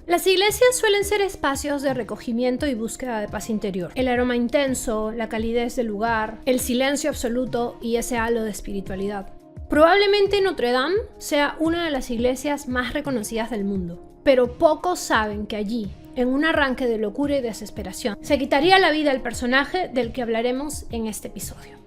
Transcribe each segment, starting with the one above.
Las iglesias suelen ser espacios de recogimiento y búsqueda de paz interior. El aroma intenso, la calidez del lugar, el silencio absoluto y ese halo de espiritualidad. Probablemente Notre Dame sea una de las iglesias más reconocidas del mundo, pero pocos saben que allí, en un arranque de locura y desesperación, se quitaría la vida el personaje del que hablaremos en este episodio.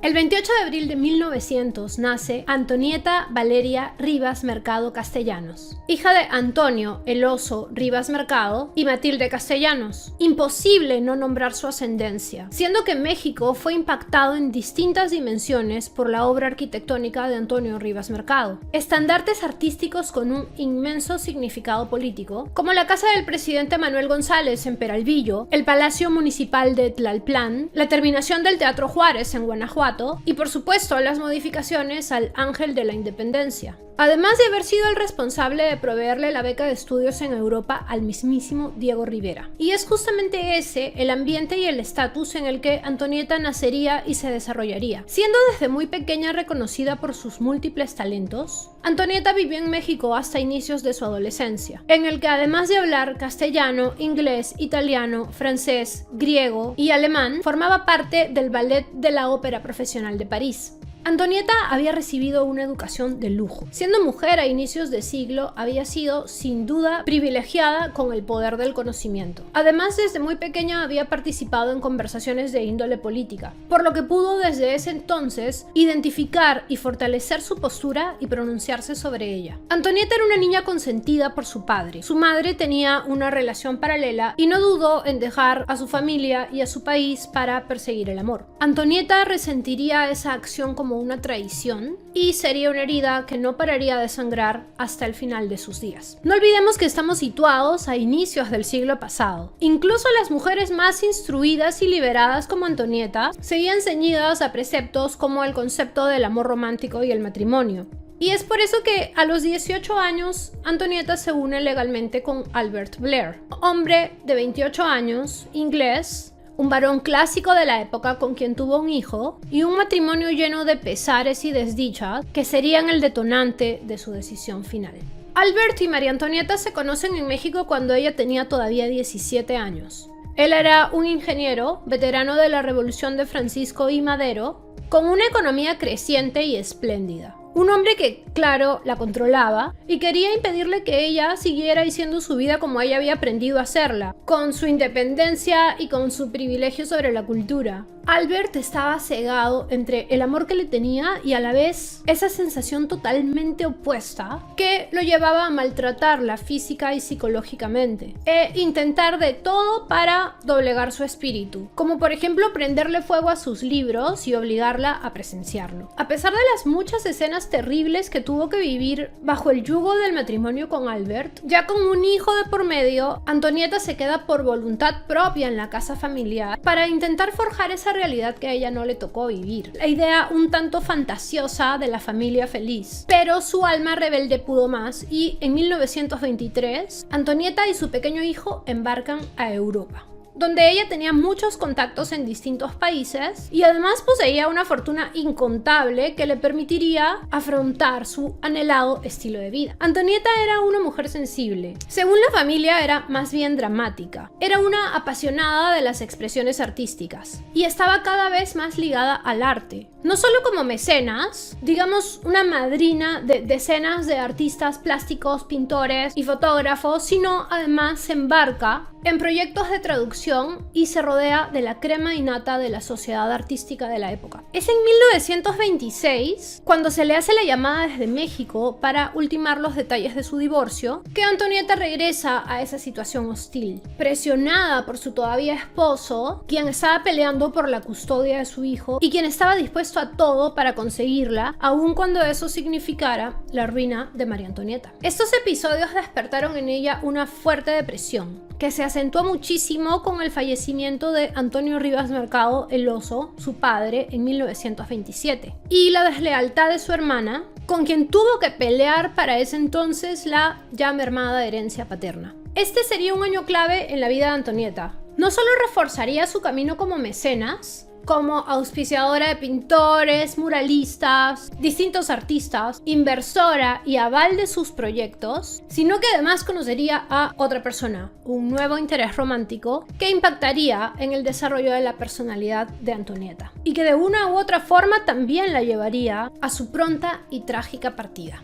El 28 de abril de 1900 nace Antonieta Valeria Rivas Mercado Castellanos, hija de Antonio el Oso Rivas Mercado y Matilde Castellanos. Imposible no nombrar su ascendencia, siendo que México fue impactado en distintas dimensiones por la obra arquitectónica de Antonio Rivas Mercado. Estandartes artísticos con un inmenso significado político, como la casa del presidente Manuel González en Peralvillo, el Palacio Municipal de Tlalpan, la terminación del Teatro Juárez en Guanajuato, y por supuesto las modificaciones al Ángel de la Independencia. Además de haber sido el responsable de proveerle la beca de estudios en Europa al mismísimo Diego Rivera. Y es justamente ese el ambiente y el estatus en el que Antonieta nacería y se desarrollaría. Siendo desde muy pequeña reconocida por sus múltiples talentos, Antonieta vivió en México hasta inicios de su adolescencia, en el que además de hablar castellano, inglés, italiano, francés, griego y alemán, formaba parte del Ballet de la Ópera Profesional de París. Antonieta había recibido una educación de lujo. Siendo mujer a inicios de siglo, había sido, sin duda, privilegiada con el poder del conocimiento. Además, desde muy pequeña había participado en conversaciones de índole política, por lo que pudo desde ese entonces identificar y fortalecer su postura y pronunciarse sobre ella. Antonieta era una niña consentida por su padre. Su madre tenía una relación paralela y no dudó en dejar a su familia y a su país para perseguir el amor. Antonieta resentiría esa acción como una traición y sería una herida que no pararía de sangrar hasta el final de sus días. No olvidemos que estamos situados a inicios del siglo pasado. Incluso las mujeres más instruidas y liberadas como Antonieta seguían ceñidas a preceptos como el concepto del amor romántico y el matrimonio. Y es por eso que a los 18 años Antonieta se une legalmente con Albert Blair, hombre de 28 años, inglés, un varón clásico de la época con quien tuvo un hijo, y un matrimonio lleno de pesares y desdichas que serían el detonante de su decisión final. Albert y María Antonieta se conocen en México cuando ella tenía todavía 17 años. Él era un ingeniero, veterano de la Revolución de Francisco I. Madero, con una economía creciente y espléndida. Un hombre que, claro, la controlaba y quería impedirle que ella siguiera haciendo su vida como ella había aprendido a hacerla, con su independencia y con su privilegio sobre la cultura. Albert estaba cegado entre el amor que le tenía y a la vez esa sensación totalmente opuesta que lo llevaba a maltratarla física y psicológicamente e intentar de todo para doblegar su espíritu, como por ejemplo prenderle fuego a sus libros y obligarla a presenciarlo. A pesar de las muchas escenas terribles que tuvo que vivir bajo el yugo del matrimonio con Albert, ya con un hijo de por medio, Antonieta se queda por voluntad propia en la casa familiar para intentar forjar esa realidad que a ella no le tocó vivir. La idea un tanto fantasiosa de la familia feliz. Pero su alma rebelde pudo más y en 1923 Antonieta y su pequeño hijo embarcan a Europa, donde ella tenía muchos contactos en distintos países y además poseía una fortuna incontable que le permitiría afrontar su anhelado estilo de vida. Antonieta era una mujer sensible. Según la familia, era más bien dramática. Era una apasionada de las expresiones artísticas y estaba cada vez más ligada al arte. No solo como mecenas, digamos una madrina de decenas de artistas plásticos, pintores y fotógrafos, sino además se embarca en proyectos de traducción y se rodea de la crema innata de la sociedad artística de la época. Es en 1926, cuando se le hace la llamada desde México para ultimar los detalles de su divorcio, que Antonieta regresa a esa situación hostil, presionada por su todavía esposo, quien estaba peleando por la custodia de su hijo y quien estaba dispuesto a todo para conseguirla, aun cuando eso significara la ruina de María Antonieta. Estos episodios despertaron en ella una fuerte depresión, que se acentuó muchísimo con el fallecimiento de Antonio Rivas Mercado el Oso, su padre, en 1927, y la deslealtad de su hermana, con quien tuvo que pelear para ese entonces la ya mermada herencia paterna. Este sería un año clave en la vida de Antonieta. No solo reforzaría su camino como mecenas, como auspiciadora de pintores, muralistas, distintos artistas, inversora y aval de sus proyectos, sino que además conocería a otra persona, un nuevo interés romántico que impactaría en el desarrollo de la personalidad de Antonieta y que de una u otra forma también la llevaría a su pronta y trágica partida.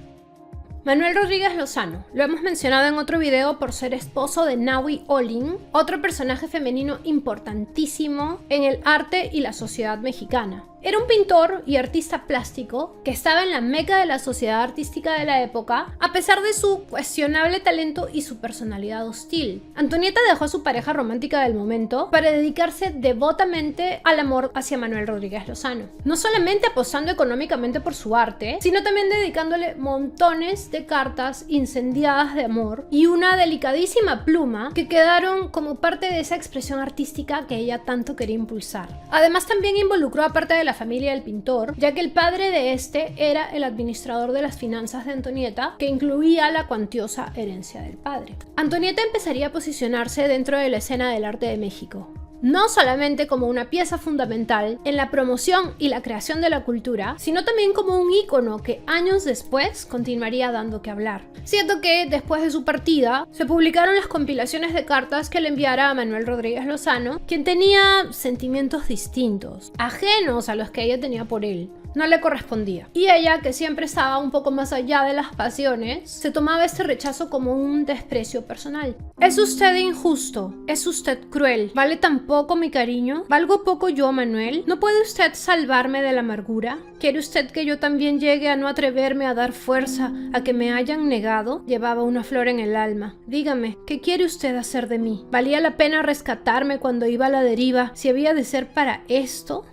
Manuel Rodríguez Lozano, lo hemos mencionado en otro video por ser esposo de Nahui Olin, otro personaje femenino importantísimo en el arte y la sociedad mexicana. Era un pintor y artista plástico que estaba en la meca de la sociedad artística de la época, a pesar de su cuestionable talento y su personalidad hostil. Antonieta dejó a su pareja romántica del momento para dedicarse devotamente al amor hacia Manuel Rodríguez Lozano. No solamente apostando económicamente por su arte, sino también dedicándole montones de cartas incendiadas de amor y una delicadísima pluma que quedaron como parte de esa expresión artística que ella tanto quería impulsar. Además, también involucró a parte de la familia del pintor, ya que el padre de este era el administrador de las finanzas de Antonieta, que incluía la cuantiosa herencia del padre. Antonieta empezaría a posicionarse dentro de la escena del arte de México, no solamente como una pieza fundamental en la promoción y la creación de la cultura, sino también como un ícono que años después continuaría dando que hablar. Siento que después de su partida se publicaron las compilaciones de cartas que le enviara a Manuel Rodríguez Lozano, quien tenía sentimientos distintos, ajenos a los que ella tenía por él. No le correspondía. Y ella, que siempre estaba un poco más allá de las pasiones, se tomaba este rechazo como un desprecio personal. ¿Es usted injusto? ¿Es usted cruel? ¿Vale tan poco mi cariño? ¿Valgo poco yo, Manuel? ¿No puede usted salvarme de la amargura? ¿Quiere usted que yo también llegue a no atreverme a dar fuerza a que me hayan negado? Llevaba una flor en el alma. Dígame, ¿qué quiere usted hacer de mí? ¿Valía la pena rescatarme cuando iba a la deriva si había de ser para esto?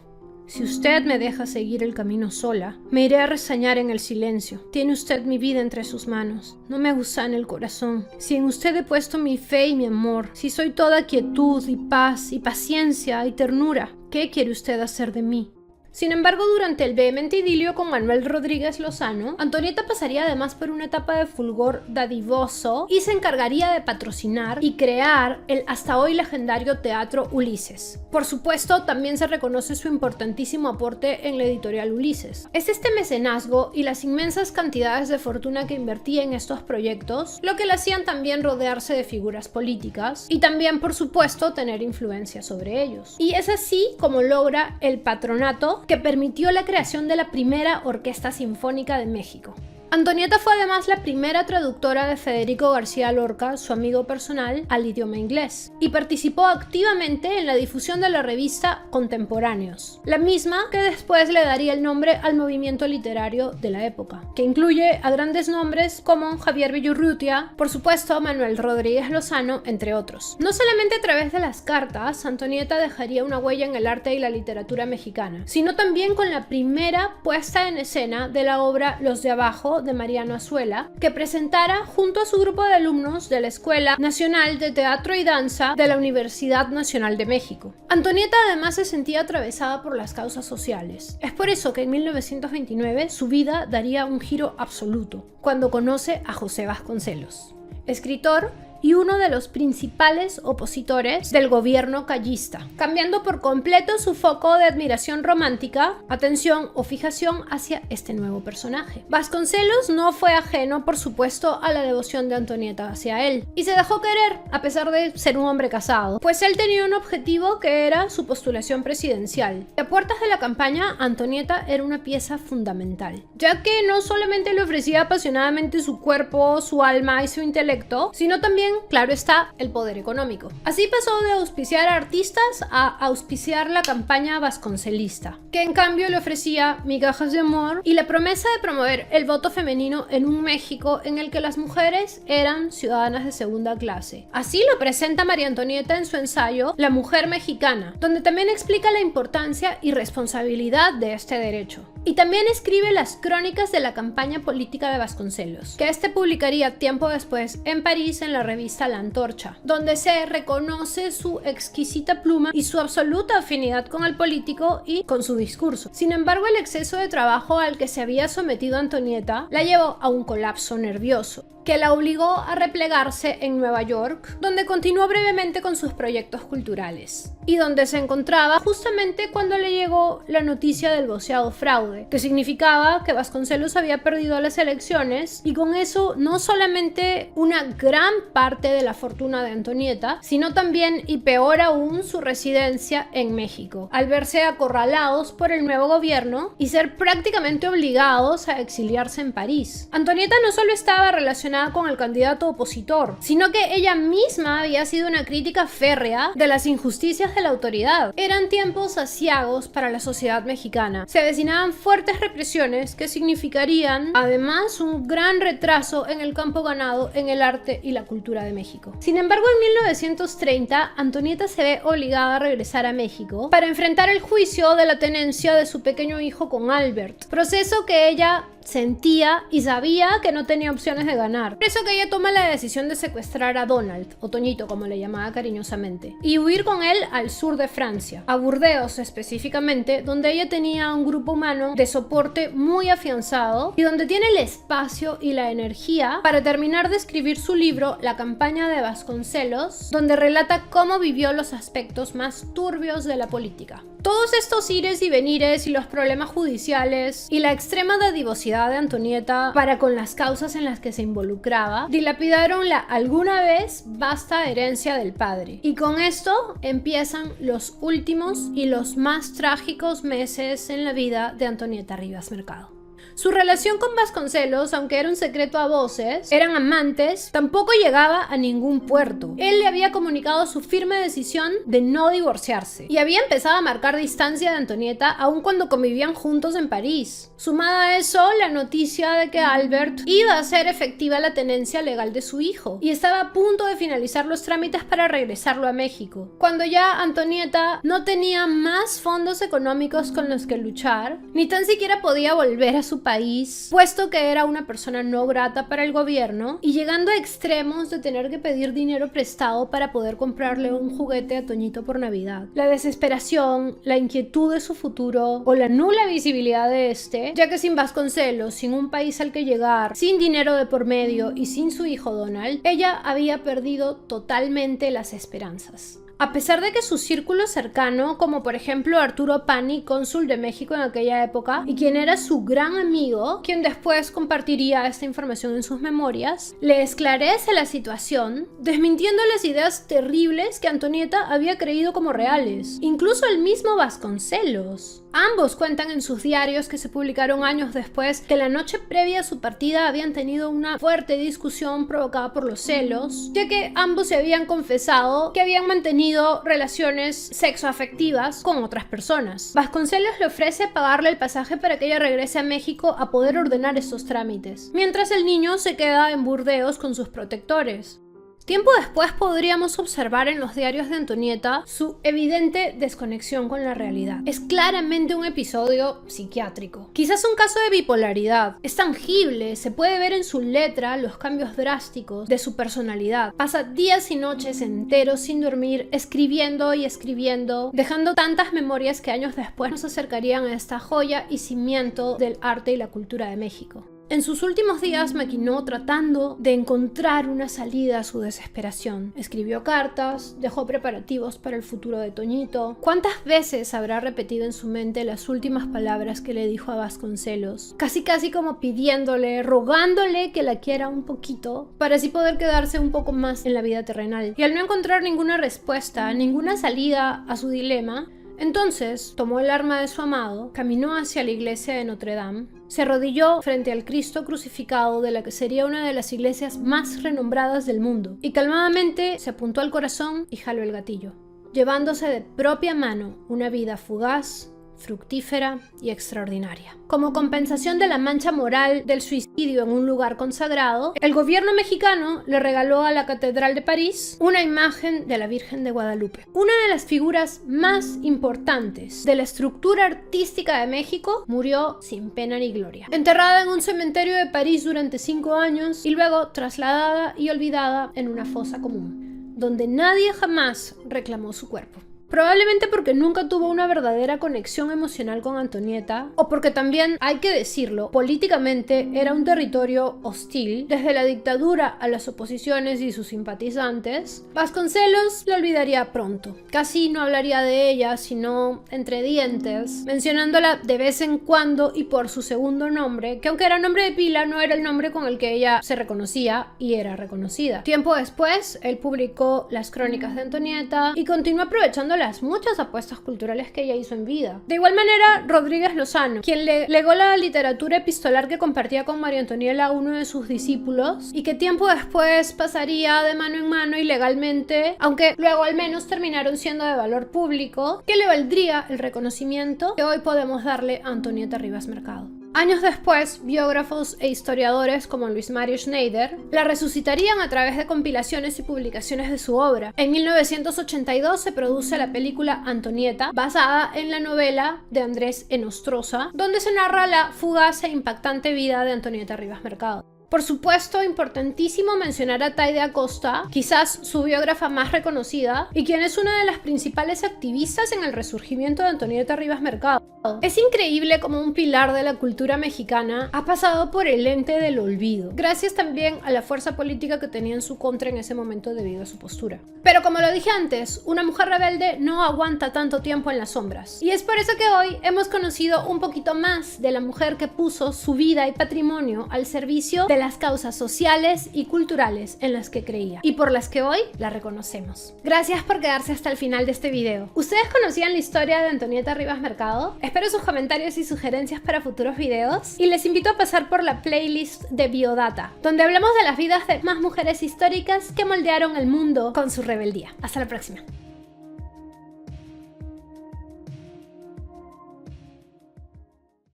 Si usted me deja seguir el camino sola, me iré a resañar en el silencio. Tiene usted mi vida entre sus manos. No me aguzane el corazón. Si en usted he puesto mi fe y mi amor, si soy toda quietud y paz y paciencia y ternura, ¿qué quiere usted hacer de mí? Sin embargo, durante el vehemente idilio con Manuel Rodríguez Lozano, Antonieta pasaría además por una etapa de fulgor dadivoso y se encargaría de patrocinar y crear el hasta hoy legendario Teatro Ulises. Por supuesto, también se reconoce su importantísimo aporte en la editorial Ulises. Es este mecenazgo y las inmensas cantidades de fortuna que invertía en estos proyectos lo que le hacían también rodearse de figuras políticas y también, por supuesto, tener influencia sobre ellos. Y es así como logra el patronato que permitió la creación de la primera Orquesta Sinfónica de México. Antonieta fue además la primera traductora de Federico García Lorca, su amigo personal, al idioma inglés, y participó activamente en la difusión de la revista Contemporáneos, la misma que después le daría el nombre al movimiento literario de la época, que incluye a grandes nombres como Javier Villurrutia, por supuesto Manuel Rodríguez Lozano, entre otros. No solamente a través de las cartas, Antonieta dejaría una huella en el arte y la literatura mexicana, sino también con la primera puesta en escena de la obra Los de Abajo, de Mariano Azuela, que presentara junto a su grupo de alumnos de la Escuela Nacional de Teatro y Danza de la Universidad Nacional de México. Antonieta además se sentía atravesada por las causas sociales. Es por eso que en 1929 su vida daría un giro absoluto, cuando conoce a José Vasconcelos, escritor y uno de los principales opositores del gobierno callista, cambiando por completo su foco de admiración romántica, atención o fijación hacia este nuevo personaje. Vasconcelos no fue ajeno, por supuesto, a la devoción de Antonieta hacia él, y se dejó querer, a pesar de ser un hombre casado, pues él tenía un objetivo que era su postulación presidencial. Y a puertas de la campaña, Antonieta era una pieza fundamental, ya que no solamente le ofrecía apasionadamente su cuerpo, su alma y su intelecto, sino también, claro está, el poder económico. Así pasó de auspiciar a artistas a auspiciar la campaña vasconcelista, que en cambio le ofrecía migajas de amor y la promesa de promover el voto femenino en un México en el que las mujeres eran ciudadanas de segunda clase. Así lo presenta María Antonieta en su ensayo La mujer mexicana, donde también explica la importancia y responsabilidad de este derecho. Y también escribe las crónicas de la campaña política de Vasconcelos, que este publicaría tiempo después en París en la revista La Antorcha, donde se reconoce su exquisita pluma y su absoluta afinidad con el político y con su discurso. Sin embargo, el exceso de trabajo al que se había sometido Antonieta la llevó a un colapso nervioso, que la obligó a replegarse en Nueva York, donde continuó brevemente con sus proyectos culturales, y donde se encontraba justamente cuando le llegó la noticia del voceado fraude, que significaba que Vasconcelos había perdido las elecciones, y con eso no solamente una gran parte de la fortuna de Antonieta, sino también, y peor aún, su residencia en México, al verse acorralados por el nuevo gobierno y ser prácticamente obligados a exiliarse en París. Antonieta no solo estaba relacionada con el candidato opositor, sino que ella misma había sido una crítica férrea de las injusticias de la autoridad. Eran tiempos aciagos para la sociedad mexicana. Se avecinaban fuertes represiones que significarían, además, un gran retraso en el campo ganado en el arte y la cultura de México. Sin embargo, en 1930, Antonieta se ve obligada a regresar a México para enfrentar el juicio de la tenencia de su pequeño hijo con Albert, proceso que ella sentía y sabía que no tenía opciones de ganar. Por eso que ella toma la decisión de secuestrar a Donald, o Toñito como le llamaba cariñosamente, y huir con él al sur de Francia, a Burdeos específicamente, donde ella tenía un grupo humano de soporte muy afianzado y donde tiene el espacio y la energía para terminar de escribir su libro La campaña de Vasconcelos, donde relata cómo vivió los aspectos más turbios de la política. Todos estos ires y venires y los problemas judiciales y la extrema dadivosidad de Antonieta para con las causas en las que se involucraba dilapidaron la alguna vez vasta herencia del padre. Y con esto empiezan los últimos y los más trágicos meses en la vida de Antonieta Rivas Mercado. Su relación con Vasconcelos, aunque era un secreto a voces, eran amantes, tampoco llegaba a ningún puerto. Él le había comunicado su firme decisión de no divorciarse y había empezado a marcar distancia de Antonieta aun cuando convivían juntos en París. Sumada a eso, la noticia de que Albert iba a hacer efectiva la tenencia legal de su hijo y estaba a punto de finalizar los trámites para regresarlo a México. Cuando ya Antonieta no tenía más fondos económicos con los que luchar, ni tan siquiera podía volver a su país, puesto que era una persona no grata para el gobierno, y llegando a extremos de tener que pedir dinero prestado para poder comprarle un juguete a Toñito por Navidad. La desesperación, la inquietud de su futuro o la nula visibilidad de este, ya que sin Vasconcelos, sin un país al que llegar, sin dinero de por medio y sin su hijo Donald, ella había perdido totalmente las esperanzas. A pesar de que su círculo cercano, como por ejemplo Arturo Pani, cónsul de México en aquella época, y quien era su gran amigo, quien después compartiría esta información en sus memorias, le esclarece la situación, desmintiendo las ideas terribles que Antonieta había creído como reales. Incluso el mismo Vasconcelos. Ambos cuentan en sus diarios, que se publicaron años después, que la noche previa a su partida habían tenido una fuerte discusión provocada por los celos, ya que ambos se habían confesado que habían mantenido relaciones sexoafectivas con otras personas. Vasconcelos le ofrece pagarle el pasaje para que ella regrese a México a poder ordenar estos trámites, mientras el niño se queda en Burdeos con sus protectores. Tiempo después podríamos observar en los diarios de Antonieta su evidente desconexión con la realidad. Es claramente un episodio psiquiátrico, quizás un caso de bipolaridad. Es tangible, se puede ver en su letra los cambios drásticos de su personalidad. Pasa días y noches enteros sin dormir, escribiendo y escribiendo, dejando tantas memorias que años después nos acercarían a esta joya y cimiento del arte y la cultura de México. En sus últimos días maquinó tratando de encontrar una salida a su desesperación. Escribió cartas, dejó preparativos para el futuro de Toñito. ¿Cuántas veces habrá repetido en su mente las últimas palabras que le dijo a Vasconcelos? Casi como pidiéndole, rogándole que la quiera un poquito para así poder quedarse un poco más en la vida terrenal. Y al no encontrar ninguna respuesta, ninguna salida a su dilema, entonces tomó el arma de su amado, caminó hacia la iglesia de Notre Dame, se arrodilló frente al Cristo crucificado de la que sería una de las iglesias más renombradas del mundo, y calmadamente se apuntó al corazón y jaló el gatillo, llevándose de propia mano una vida fugaz, fructífera y extraordinaria. Como compensación de la mancha moral del suicidio en un lugar consagrado, el gobierno mexicano le regaló a la Catedral de París una imagen de la Virgen de Guadalupe. Una de las figuras más importantes de la estructura artística de México murió sin pena ni gloria, enterrada en un cementerio de París durante 5 años y luego trasladada y olvidada en una fosa común, donde nadie jamás reclamó su cuerpo. Probablemente porque nunca tuvo una verdadera conexión emocional con Antonieta, o porque también, hay que decirlo, políticamente era un territorio hostil, desde la dictadura a las oposiciones y sus simpatizantes. Vasconcelos la olvidaría pronto. Casi no hablaría de ella, sino entre dientes, mencionándola de vez en cuando y por su segundo nombre, que aunque era nombre de pila, no era el nombre con el que ella se reconocía y era reconocida. Tiempo después, él publicó Las Crónicas de Antonieta y continuó aprovechando las muchas apuestas culturales que ella hizo en vida. De igual manera, Rodríguez Lozano, quien le legó la literatura epistolar que compartía con María Antoniela a uno de sus discípulos y que tiempo después pasaría de mano en mano ilegalmente, aunque luego al menos terminaron siendo de valor público, que le valdría el reconocimiento que hoy podemos darle a Antonieta Rivas Mercado. Años después, biógrafos e historiadores como Luis Mario Schneider la resucitarían a través de compilaciones y publicaciones de su obra. En 1982 se produce la película Antonieta, basada en la novela de Andrés Enostroza, donde se narra la fugaz e impactante vida de Antonieta Rivas Mercado. Por supuesto, importantísimo mencionar a Taide Acosta, quizás su biógrafa más reconocida, y quien es una de las principales activistas en el resurgimiento de Antonieta Rivas Mercado. Es increíble cómo un pilar de la cultura mexicana ha pasado por el ente del olvido, gracias también a la fuerza política que tenía en su contra en ese momento debido a su postura. Pero como lo dije antes, una mujer rebelde no aguanta tanto tiempo en las sombras. Y es por eso que hoy hemos conocido un poquito más de la mujer que puso su vida y patrimonio al servicio de las causas sociales y culturales en las que creía y por las que hoy la reconocemos. Gracias por quedarse hasta el final de este video. ¿Ustedes conocían la historia de Antonieta Rivas Mercado? Espero sus comentarios y sugerencias para futuros videos y les invito a pasar por la playlist de Biodata, donde hablamos de las vidas de más mujeres históricas que moldearon el mundo con su rebeldía. Hasta la próxima.